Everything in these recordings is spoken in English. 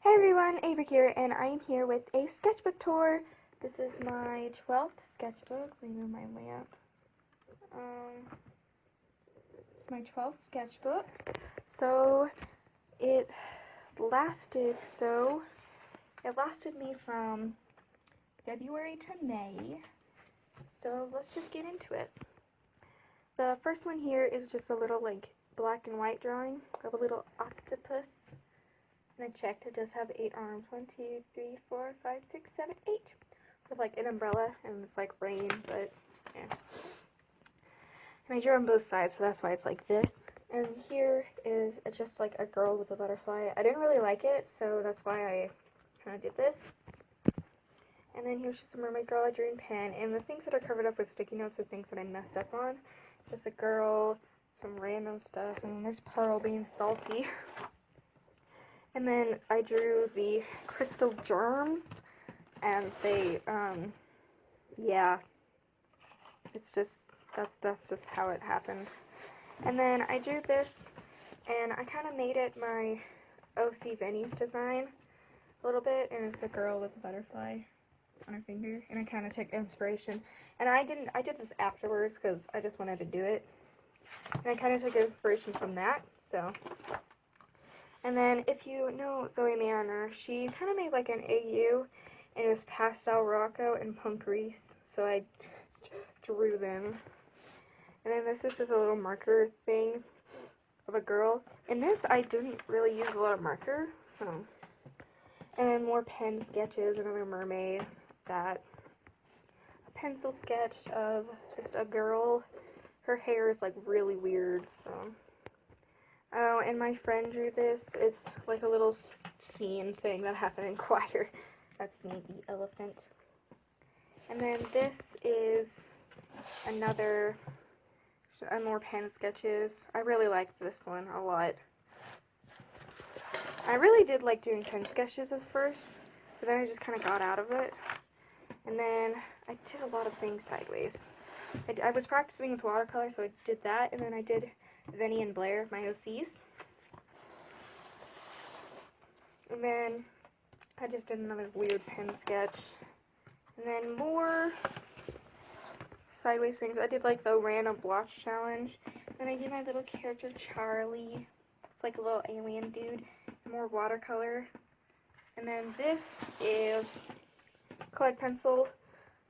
Hey everyone, Ava here, and I am here with a sketchbook tour. This is my 12th sketchbook. Let me move my lamp. It's my 12th sketchbook. So it lasted me from February to May. So let's just get into it. The first one here is just a little black and white drawing of a little octopus. And I checked, it does have 8 arms. 1, 2, 3, 4, 5, 6, 7, 8. With an umbrella, and it's like rain, but yeah. And I drew on both sides, so that's why it's like this. And here is just like a girl with a butterfly. I didn't really like it, so that's why I kind of did this. And then here's just a mermaid girl I drew in pen. And the things that are covered up with sticky notes are things that I messed up on. Just a girl, some random stuff, and there's Pearl being salty. And then I drew the crystal germs, and they, yeah, it's just, that's just how it happened. And then I drew this, and I kind of made it my O.C. Vinny's design a little bit, and it's a girl with a butterfly on her finger, and I kind of took inspiration. And I did this afterwards, because I just wanted to do it, and I kind of took inspiration from that, so. And then, if you know Zoe Manor, she kind of made like an AU, and it was Pastel Rocco and Punk Reese, so I drew them. And then this is just a little marker thing of a girl. And this, I didn't really use a lot of marker, so. And then more pen sketches, another mermaid, a pencil sketch of just a girl. Her hair is like really weird, so. Oh, and my friend drew this. It's like a little scene thing that happened in choir. That's me, the elephant. And then this is more pen sketches. I really liked this one a lot. I really did like doing pen sketches at first, but then I just kind of got out of it. And then I did a lot of things sideways. I was practicing with watercolor, so I did that, and then I did Vinny and Blair, my OCs. And then I just did another weird pen sketch. And then more sideways things. I did like the random watch challenge. Then I did my little character Charlie. It's like a little alien dude. More watercolor. And then this is colored pencil.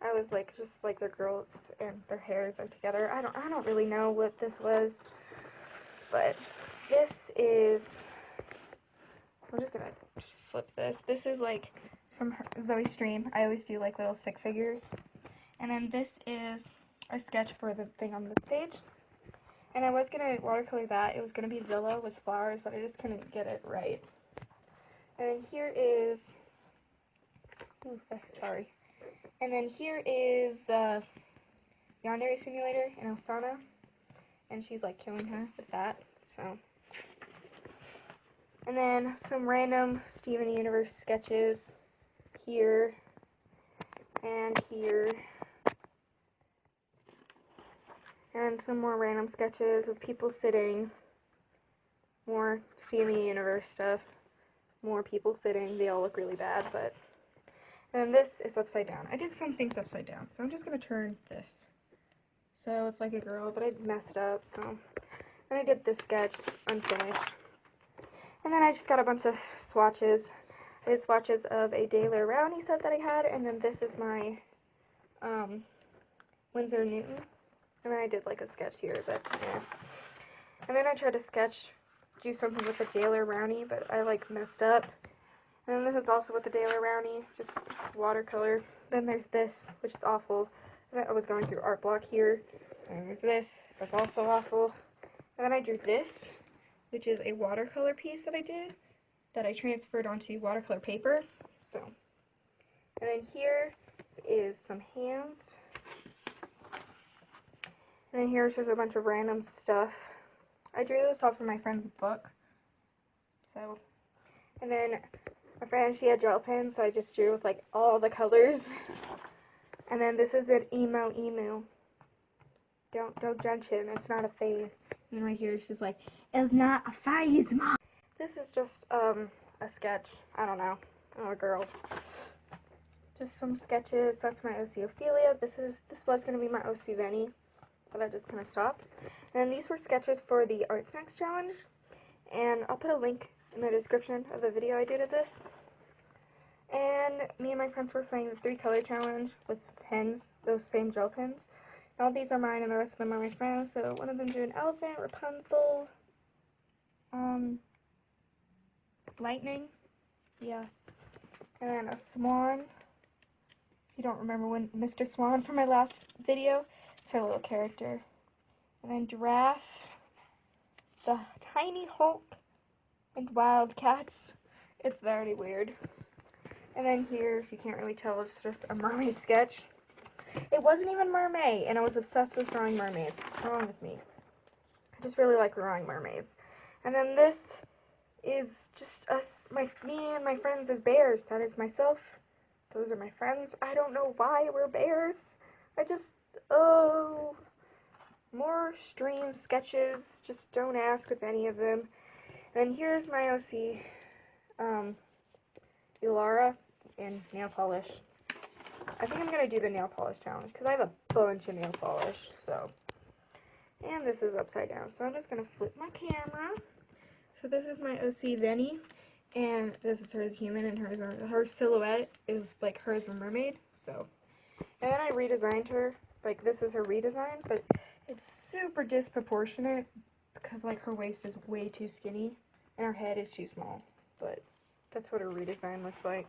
I was just like the girls and their hairs are together. I don't really know what this was. But this is, I'm just gonna flip this. This is like from Zoe's stream. I always do like little stick figures. And then this is a sketch for the thing on this page. And I was gonna watercolor that. It was gonna be Zillow with flowers, but I just couldn't get it right. And then here is, sorry. And then here is Yandere Simulator in Osana. And she's like killing her with that, so. And then some random Steven Universe sketches here and here. And some more random sketches of people sitting. More Steven Universe stuff. More people sitting. They all look really bad, but. And then this is upside down. I did some things upside down, so I'm just going to turn this. So it's like a girl, but I messed up, so. Then I did this sketch, unfinished. And then I just got a bunch of swatches. I did swatches of a Daler Rowney set that I had, and then this is my Winsor Newton. And then I did like a sketch here, but yeah. And then I tried to do something with the Daler Rowney, but I messed up. And then this is also with the Daler Rowney, just watercolor. Then there's this, which is awful. And I was going through art block here. And there's this, that's also awful. And then I drew this, which is a watercolor piece that I did, that I transferred onto watercolor paper. So, and then here is some hands. And then here's just a bunch of random stuff. I drew this off of my friend's book. So, and then my friend, she had gel pens, so I just drew with all the colors. And then this is an emo. Don't judge him, it's not a phase. And then right here it's just it's not a phase, Mom. This is just a sketch. I don't know. I'm a girl. Just some sketches. That's my OC Ophelia. This was going to be my OC Venny, but I just kind of stopped. And these were sketches for the Art Snacks Challenge, and I'll put a link in the description of the video I did of this. And me and my friends were playing the 3-color challenge with pens, those same gel pens. All these are mine and the rest of them are my friends. So one of them drew an elephant, Rapunzel, lightning, yeah, and then a swan. If you don't remember when Mr. Swan from my last video, it's her little character. And then giraffe, the tiny Hulk, and wildcats. It's very weird. And then here, if you can't really tell, it's just a mermaid sketch. It wasn't even mermaid, and I was obsessed with drawing mermaids. What's wrong with me? I just really like drawing mermaids. And then this is just us, me and my friends as bears. That is myself. Those are my friends. I don't know why we're bears. More stream sketches. Just don't ask with any of them. And then here's my OC, Elara, and nail polish. I think I'm going to do the nail polish challenge because I have a bunch of nail polish, so. And this is upside down, so I'm just going to flip my camera. So this is my OC Venny, and this is her as human, and her silhouette is like her as a mermaid, so. And then I redesigned her, like this is her redesign, but it's super disproportionate because like her waist is way too skinny, and her head is too small, but that's what her redesign looks like.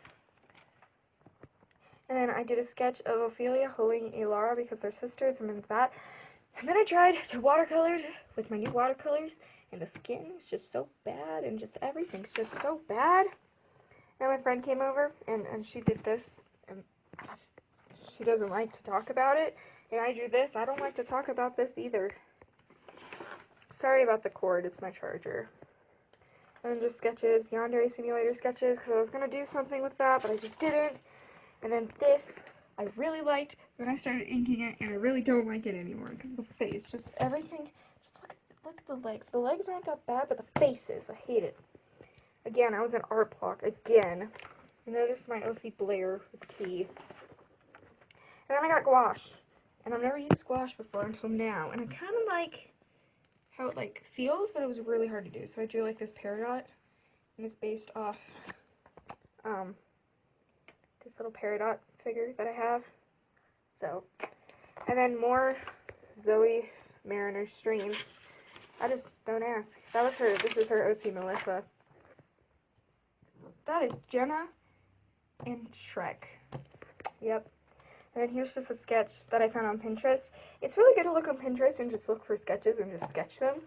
And then I did a sketch of Ophelia holding Elara because they're sisters, and then that. And then I tried to watercolor with my new watercolors, and the skin is just so bad, and just everything's just so bad. Now my friend came over, and she did this, and just, she doesn't like to talk about it. And I drew this. I don't like to talk about this either. Sorry about the cord, it's my charger. And then just sketches, Yandere Simulator sketches, because I was going to do something with that, but I just didn't. And then this, I really liked, then I started inking it, and I really don't like it anymore, because the face, just everything, just look at the legs. The legs aren't that bad, but the faces, I hate it. Again, I was in art block, again. And then this is my OC Blair with T. And then I got gouache, and I've never used gouache before until now, and I kind of like how it like feels, but it was really hard to do. So I drew like this peridot, and it's based off, this little peridot figure that I have. So, and then more Zoe's Mariner Streams. I just don't ask. That was her. This is her OC Melissa. That is Jenna and Shrek. Yep. And then here's just a sketch that I found on Pinterest. It's really good to look on Pinterest and just look for sketches and just sketch them.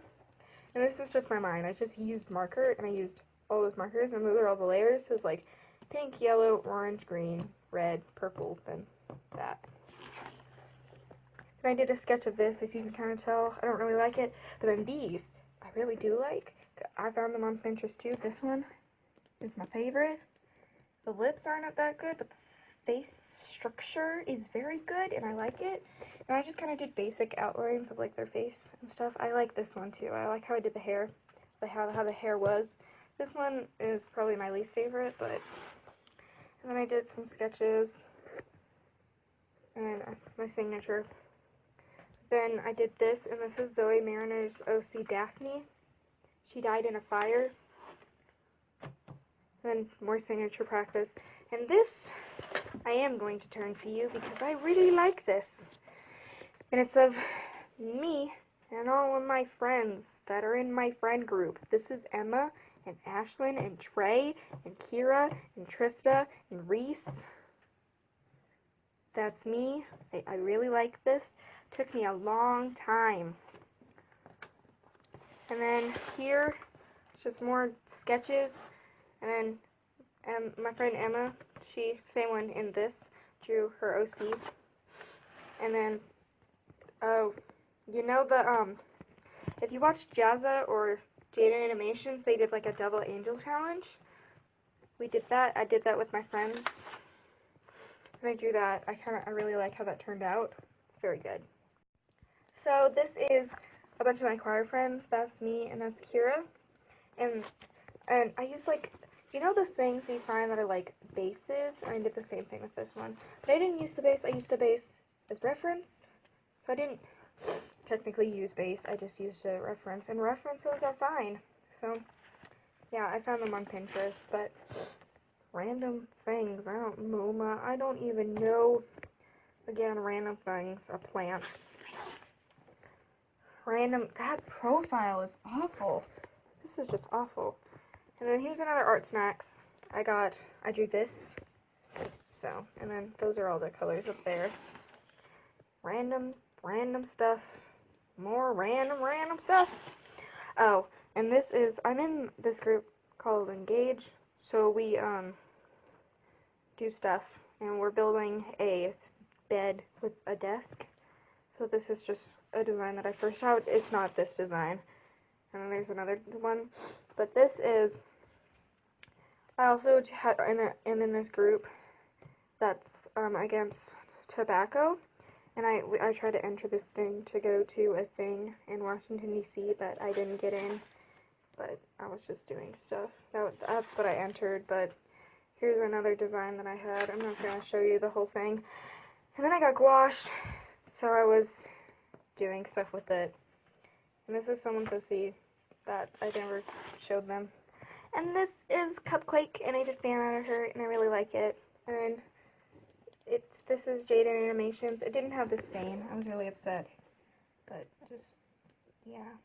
And this was just my mind. I just used marker, and I used all those markers, and those are all the layers. So it was like pink, yellow, orange, green, red, purple, then that. And I did a sketch of this, if you can kind of tell. I don't really like it. But then these, I really do like. I found them on Pinterest too. This one is my favorite. The lips aren't that good, but the face structure is very good, and I like it. And I just kind of did basic outlines of like their face and stuff. I like this one too. I like how I did the hair, how the hair was. This one is probably my least favorite, but. And then I did some sketches, and my signature. Then I did this, and this is Zoe Mariner's OC Daphne. She died in a fire. Then more signature practice. And this, I am going to turn for you because I really like this. And it's of me and all of my friends that are in my friend group. This is Emma, and Ashlyn, and Trey, and Kira, and Trista, and Reese. That's me. I really like this. Took me a long time. And then here, it's just more sketches. And then my friend Emma, same one in this, drew her OC. And then, you know if you watch Jazza or Jaden Animations, they did like a double angel challenge. We did that. I did that with my friends. And I drew that. I really like how that turned out. It's very good. So this is a bunch of my choir friends. That's me and that's Kira. And I use like, You know those things you find that are like bases? I did the same thing with this one. But I didn't use the base, I used the base as reference. So I didn't technically use base, I just used a reference. And references are fine. So, yeah, I found them on Pinterest, but random things, I don't even know. Again, random things, a plant. That profile is awful. This is just awful. And then here's another art snacks. I drew this. So, and then those are all the colors up there. Random stuff. More random stuff. Oh, and I'm in this group called Engage. So we, do stuff. And we're building a bed with a desk. So this is just a design that I first saw. It's not this design. And then there's another one. But this is, I also am in this group that's against tobacco. And I tried to enter this thing to go to a thing in Washington, D.C., but I didn't get in. But I was just doing stuff. That's what I entered, but here's another design that I had. I'm not going to show you the whole thing. And then I got gouache, so I was doing stuff with it. And this is someone's OC that I never showed them. And this is Cupquake, and I did fan art of her, and I really like it. And this is Jaden Animations. It didn't have the stain. I was really upset. But just, yeah.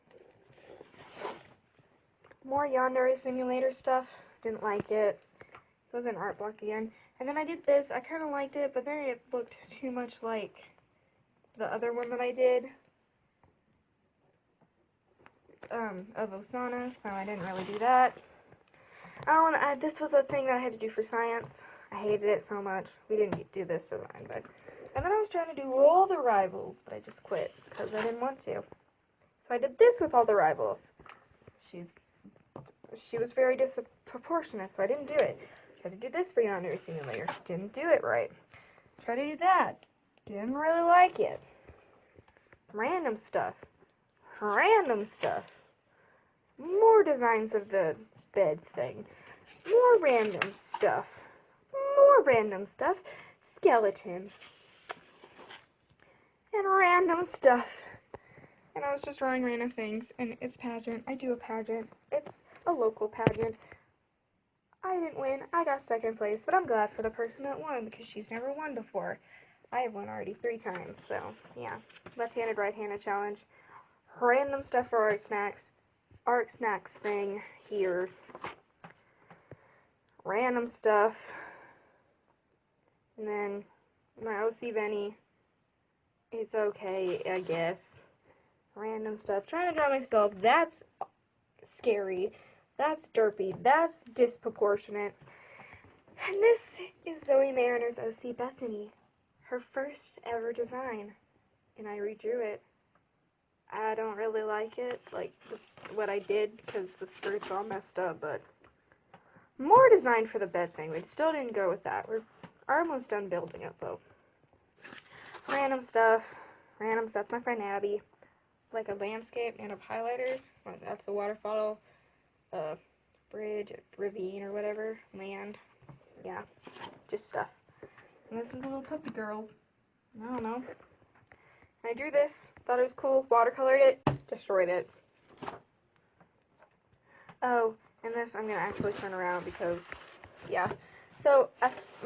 More Yandere Simulator stuff. Didn't like it. It was an art block again. And then I did this. I kind of liked it, but then it looked too much like the other one that I did. Of Osana, so I didn't really do that. Oh, and this was a thing that I had to do for science. I hated it so much. We didn't do this design, but... And then I was trying to do all the rivals, but I just quit, because I didn't want to. So I did this with all the rivals. She was very disproportionate, so I didn't do it. Tried to do this for Yandere Simulator. Didn't do it right. Tried to do that. Didn't really like it. Random stuff. More designs of the bed thing. More random stuff. Skeletons. And random stuff. And I was just drawing random things. And it's pageant. I do a pageant. It's a local pageant. I didn't win. I got second place. But I'm glad for the person that won because she's never won before. I have won already 3 times. So, yeah. Left-handed, right-handed challenge. Random stuff for art snacks. Art snacks thing here. Random stuff. And then my OC Venny. It's okay, I guess. Random stuff. Trying to draw myself. That's scary. That's derpy. That's disproportionate. And this is Zoe Mariner's OC Bethany. Her first ever design. And I redrew it. I don't really like it, like what I did, because the skirt's all messed up, but more design for the bed thing. We still didn't go with that. We're almost done building it, though. Random stuff. My friend Abby. Like a landscape and of highlighters. Like that's a waterfall, bridge, ravine, or whatever. Land. Yeah. Just stuff. And this is a little puppy girl. I don't know. I drew this, thought it was cool, watercolored it, destroyed it. Oh, and this I'm going to actually turn around because, yeah. So,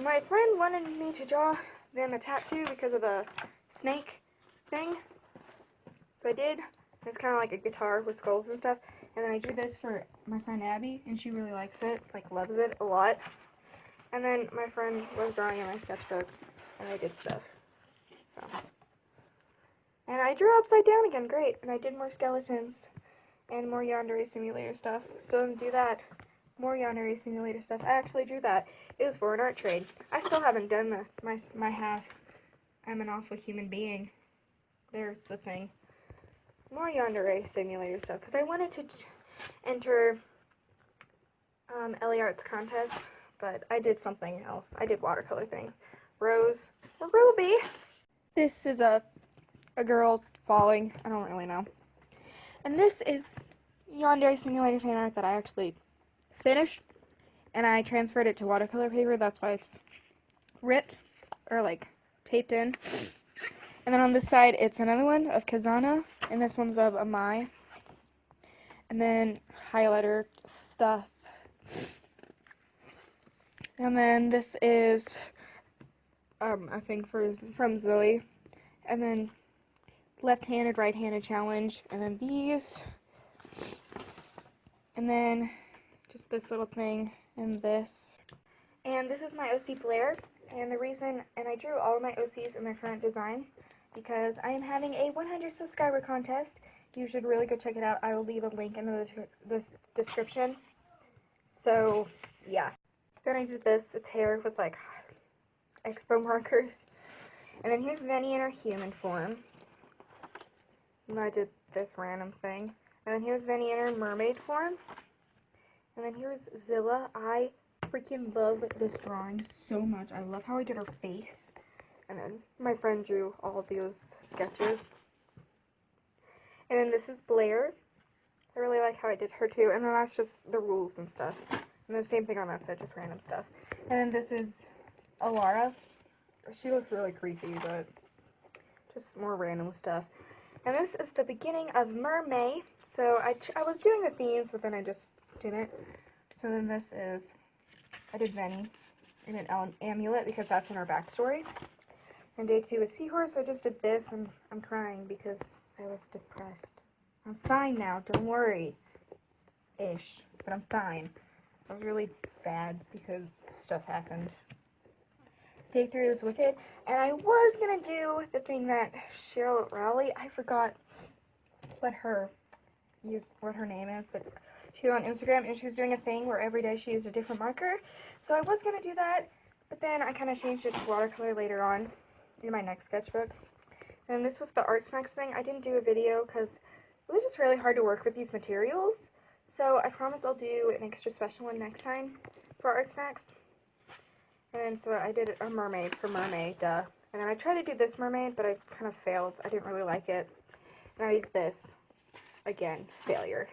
my friend wanted me to draw them a tattoo because of the snake thing. So I did. It's kind of like a guitar with skulls and stuff. And then I drew this for my friend Abby, and she really likes it, like loves it a lot. And then my friend was drawing in my sketchbook, and I did stuff. So... And I drew upside down again, great. And I did more skeletons and more Yandere Simulator stuff. Still didn't do that. More Yandere Simulator stuff. I actually drew that. It was for an art trade. I still haven't done my half. I'm an awful human being. There's the thing. More Yandere Simulator stuff. Because I wanted to enter Ellie Arts contest. But I did something else. I did watercolor things. Rose. Or Ruby. This is a girl falling. I don't really know. And this is Yandere Simulator fan art that I actually finished. and I transferred it to watercolor paper. That's why it's ripped or like taped in. And then on this side, it's another one of Kazana, and this one's of Amai. And then highlighter stuff. And then this is a thing from Zoe. And then left-handed, right-handed challenge. And then these. And then just this little thing and this. And this is my OC Blair. And the reason, and I drew all of my OCs in their current design because I am having a 100 subscriber contest. You should really go check it out. I will leave a link in the description. So, yeah. Then I did this. It's hair with, like, expo markers. And then here's Venny in her human form. And I did this random thing. And then here's Venny in her mermaid form. And then here's Zilla. I freaking love this drawing so much. I love how I did her face. And then my friend drew all of those sketches. And then this is Blair. I really like how I did her too. And then that's just the rules and stuff. And the same thing on that side, just random stuff. And then this is Alara. She looks really creepy, but just more random stuff. And this is the beginning of Mermaid. So I was doing the themes, but then I just didn't. So then this is, I did Venny in an amulet because that's in our backstory. And day 2 is Seahorse. So I just did this, and I'm crying because I was depressed. I'm fine now, don't worry. Ish. But I'm fine. I was really sad because stuff happened. Day 3 was Wicked, and I was gonna do the thing that Cheryl Rowley, I forgot what her name is, but she was on Instagram and she was doing a thing where every day she used a different marker. So I was gonna do that, but then I kind of changed it to watercolor later on in my next sketchbook. And this was the Art Snacks thing. I didn't do a video because it was just really hard to work with these materials. So I promise I'll do an extra special one next time for Art Snacks. And then so I did a mermaid for Mermaid, duh. And then I tried to do this mermaid, but I kind of failed. I didn't really like it. And I did this. Again, failure.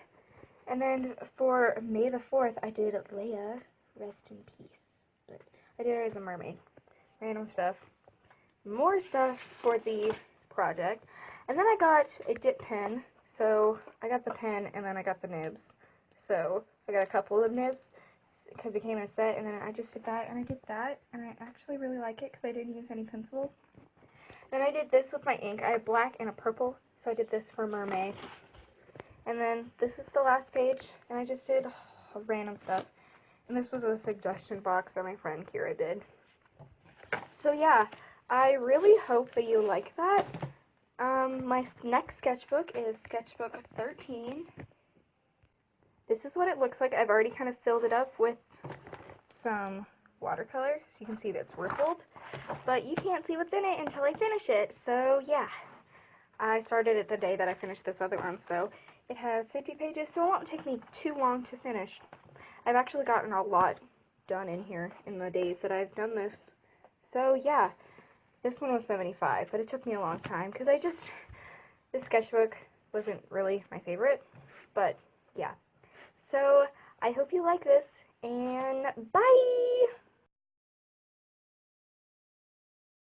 And then for May the 4th, I did Leia, rest in peace. But I did her as a mermaid. Random stuff. More stuff for the project. And then I got a dip pen. So I got the pen and then I got the nibs. So I got a couple of nibs because it came in a set, and then I just did that, and I did that, and I actually really like it because I didn't use any pencil. Then I did this with my ink. I have black and a purple, so I did this for Mermaid. And then this is the last page, and I just did random stuff. And this was a suggestion box that my friend Kira did. So yeah, I really hope that you like that. My next sketchbook is Sketchbook 13. This is what it looks like. I've already kind of filled it up with some watercolor, so you can see that it's rippled. But you can't see what's in it until I finish it. So yeah, I started it the day that I finished this other one, so it has 50 pages, so it won't take me too long to finish. I've actually gotten a lot done in here in the days that I've done this. So yeah, this one was 75, but it took me a long time because this sketchbook wasn't really my favorite, but yeah. So, I hope you like this, and bye!